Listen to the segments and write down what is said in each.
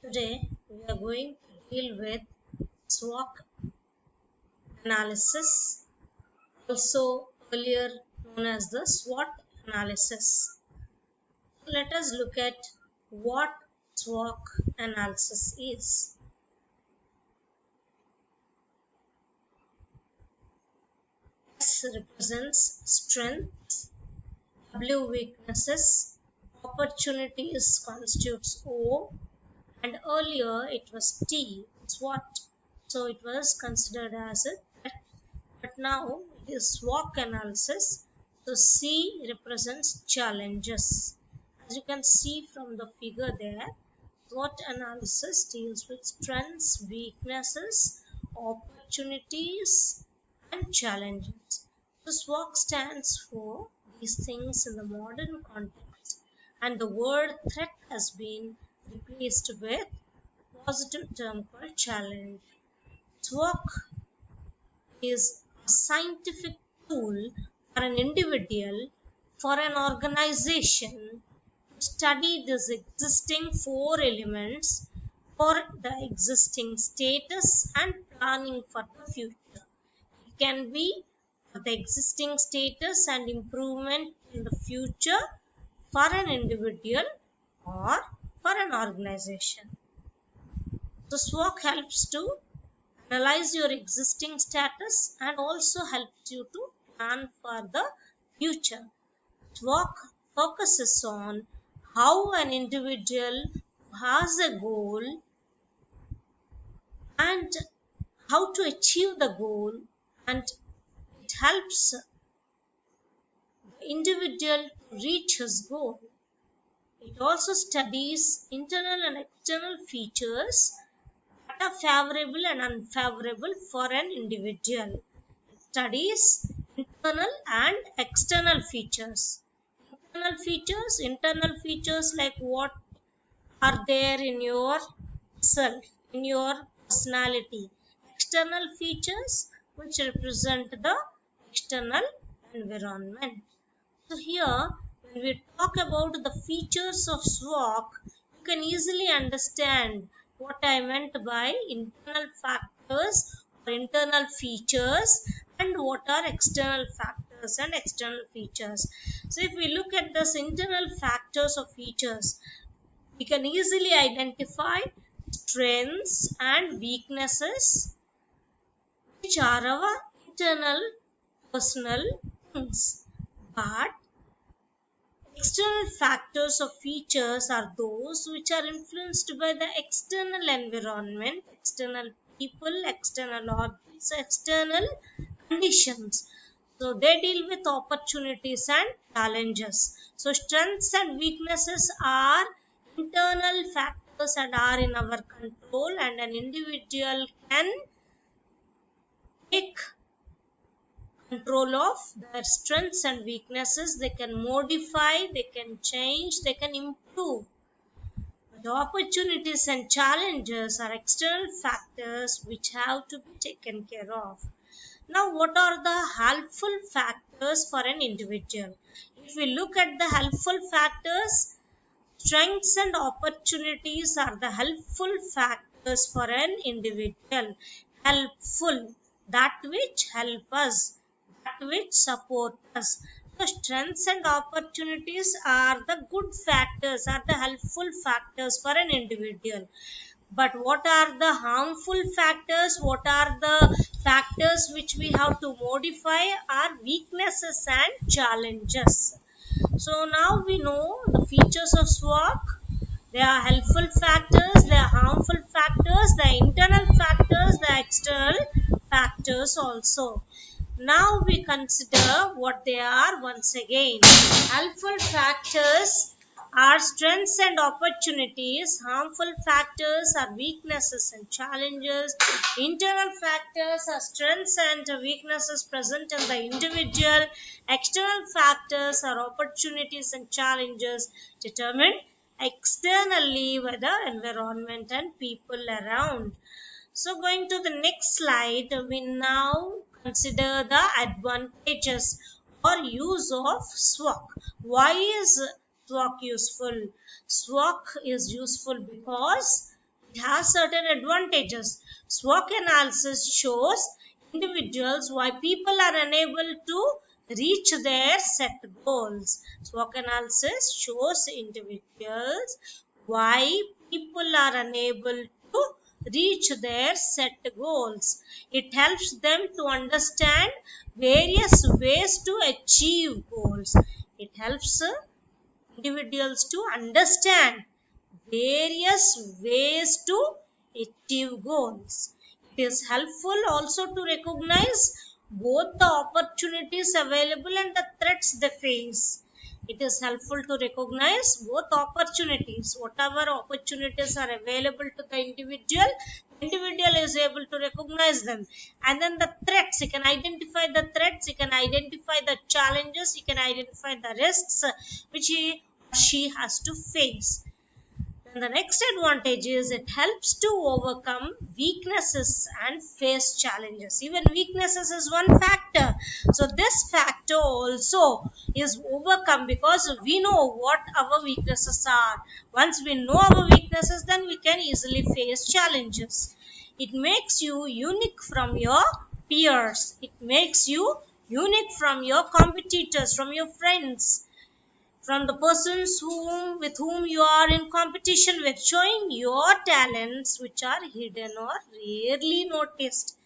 Today we are going to deal with SWOT analysis, also earlier known as the SWOT analysis. Let us look at what SWOT analysis is. S represents strengths, W weaknesses, opportunities constitutes O, and earlier it was T, SWOT. So it was considered as a threat. But now it is SWOT analysis. So C represents challenges. As you can see from the figure there, SWOT analysis deals with strengths, weaknesses, opportunities, and challenges. So SWOT stands for these things in the modern context, and the word threat has been replaced with positive term called challenge. SWOT is a scientific tool for an individual, for an organization to study these existing four elements for the existing status and planning for the future. It can be for the existing status and improvement in the future for an individual or for an organization. So SWOT helps to analyze your existing status and also helps you to plan for the future. SWOT focuses on how an individual has a goal and how to achieve the goal, and it helps the individual to reach his goal. It also studies internal and external features that are favorable and unfavorable for an individual. It studies internal and external features. Internal features like what are there in your self, in your personality. External features which represent the external environment. So here, when we talk about the features of SWOT, you can easily understand what I meant by internal factors or internal features and what are external factors and external features. So if we look at this internal factors or features, we can easily identify strengths and weaknesses, which are our internal personal things. But external factors or features are those which are influenced by the external environment, external people, external objects, external conditions. So they deal with opportunities and challenges. So strengths and weaknesses are internal factors and are in our control, and an individual can take control of their strengths and weaknesses. They can modify, they can change, they can improve. But opportunities and challenges are external factors which have to be taken care of. Now, what are the helpful factors for an individual? If we look at the helpful factors, strengths and opportunities are the helpful factors for an individual. Helpful, that which help us, that which support us. So strengths and opportunities are the good factors, are the helpful factors for an individual. But what are the harmful factors? What are the factors which we have to modify? Are weaknesses and challenges. So now we know the features of SWOT. They are helpful factors, they are harmful factors, the internal factors, the external factors also. Now we consider what they are once again. Helpful factors are strengths and opportunities. Harmful factors are weaknesses and challenges. Internal factors are strengths and weaknesses present in the individual. External factors are opportunities and challenges determined externally by the environment and people around. So going to the next slide, we now consider the advantages or use of SWOT. Why is SWOT useful? SWOT is useful because It has certain advantages. SWOT analysis shows individuals why people are unable to reach their set goals. SWOT analysis shows individuals why people are unable to reach their set goals. It helps them to understand various ways to achieve goals. It helps individuals to understand various ways to achieve goals. It is helpful also to recognize both the opportunities available and the threats they face. It is helpful to recognize both opportunities. Whatever opportunities are available to the individual is able to recognize them. And then the threats, he can identify the threats, he can identify the challenges, he can identify the risks which he or she has to face. And the next advantage is it helps to overcome weaknesses and face challenges. Even weaknesses is one factor. So this factor also is overcome because we know what our weaknesses are. Once we know our weaknesses, then we can easily face challenges. It makes you unique from your peers. It makes you unique from your competitors, from your friends, from the persons with whom you are in competition with, showing your talents which are hidden or rarely noticed.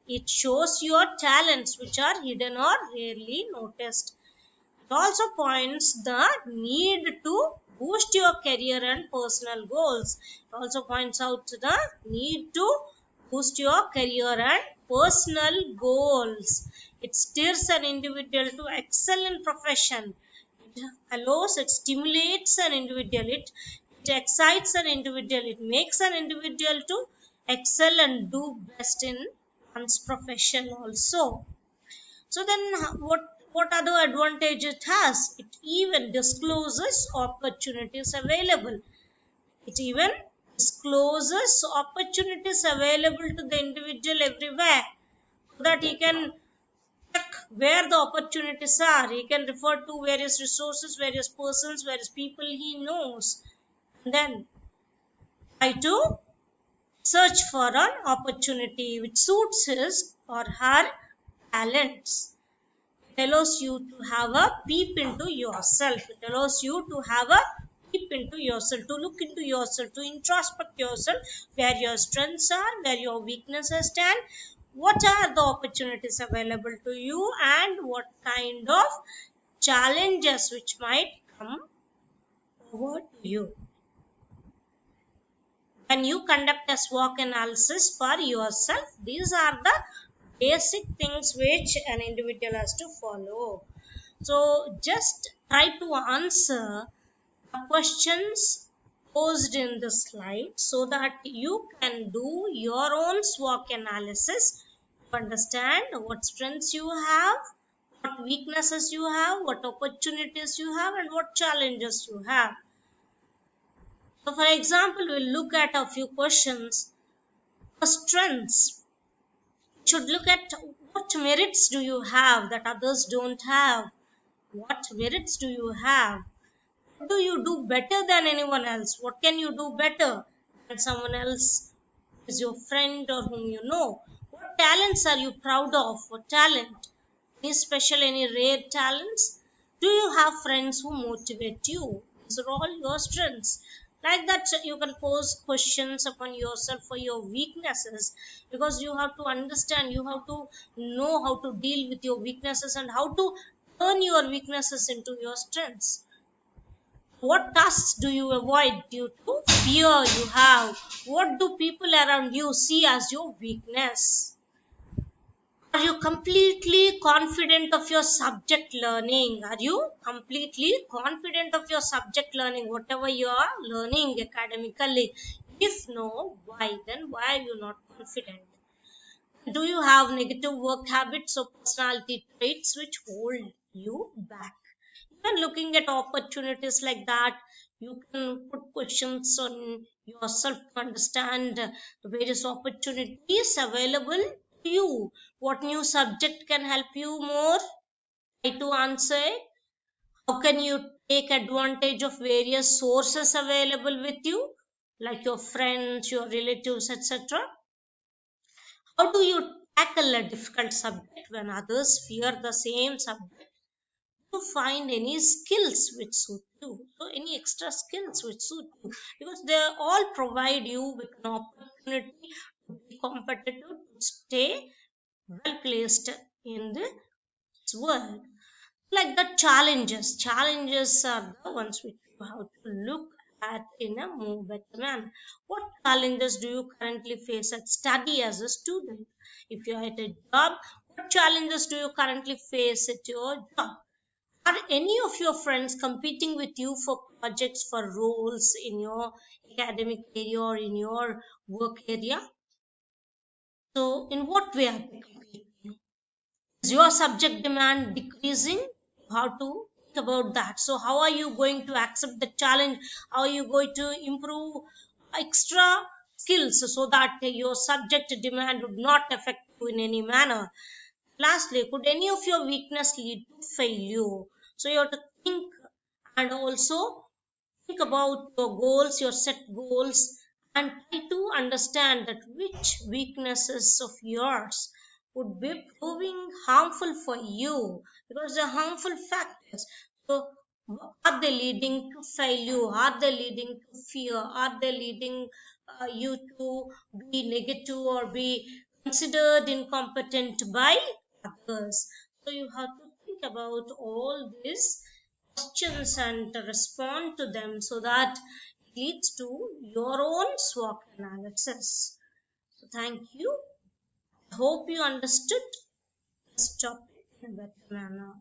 It shows your talents which are hidden or rarely noticed. It also points the need to boost your career and personal goals. It also points out the need to boost your career and personal goals. It steers an individual to excel in profession. It stimulates an individual. It excites an individual. It makes an individual to excel and do best in one's profession also. So then what other advantage it has? It even discloses opportunities available. It even discloses opportunities available to the individual everywhere, so that he can check where the opportunities are. He can refer to various resources, various persons, various people he knows, and then try to search for an opportunity which suits his or her talents. It allows you to have a peep into yourself. It allows you to have a peep into yourself, to look into yourself, to introspect yourself, where your strengths are, where your weaknesses stand, what are the opportunities available to you, and what kind of challenges which might come over to you. When you conduct a SWOT analysis for yourself, these are the basic things which an individual has to follow. So just try to answer the questions posed in the slide so that you can do your own SWOT analysis to understand what strengths you have, what weaknesses you have, what opportunities you have, and what challenges you have. So for example, we'll look at a few questions. For strengths, should look at what merits do you have that others don't have. What merits do you have? What do you do better than anyone else? What can you do better than someone else who is your friend or whom you know? What talents are you proud of? What talent? Any special, any rare talents? Do you have friends who motivate you? These are all your strengths. Like that, you can pose questions upon yourself for your weaknesses, because you have to understand, you have to know how to deal with your weaknesses and how to turn your weaknesses into your strengths. What tasks do you avoid due to fear you have? What do people around you see as your weakness? Are you completely confident of your subject learning? Are you completely confident of your subject learning, whatever you are learning academically? If no, why? Then why are you not confident? Do you have negative work habits or personality traits which hold you back? Even looking at opportunities like that, you can put questions on yourself to understand the various opportunities available to you. What new subject can help you more? Try to answer it. How can you take advantage of various sources available with you, like your friends, your relatives, etc. How do you tackle a difficult subject when others fear the same subject? To find any skills which suit you, so any extra skills which suit you, because they all provide you with an opportunity to be competitive, to stay well placed in this world. Like the challenges are the ones which you have to look at in a more better manner. What challenges do you currently face at study as a student? If you are at a job, what challenges do you currently face at your job? Are any of your friends competing with you for projects, for roles in your academic area or in your work area? So, in what way are they competing? Is your subject demand decreasing? How to think about that? So, how are you going to accept the challenge? How are you going to improve extra skills so that your subject demand would not affect you in any manner? Lastly, could any of your weakness lead to failure? So you have to think, and also think about your goals, your set goals, and try to understand that which weaknesses of yours would be proving harmful for you, because they're harmful factors. So are they leading to failure? Are they leading to fear? Are they leading you to be negative or be considered incompetent by others? So you have to think about all these questions and respond to them so that it leads to your own SWOT analysis. So thank you. I hope you understood this topic in a better manner.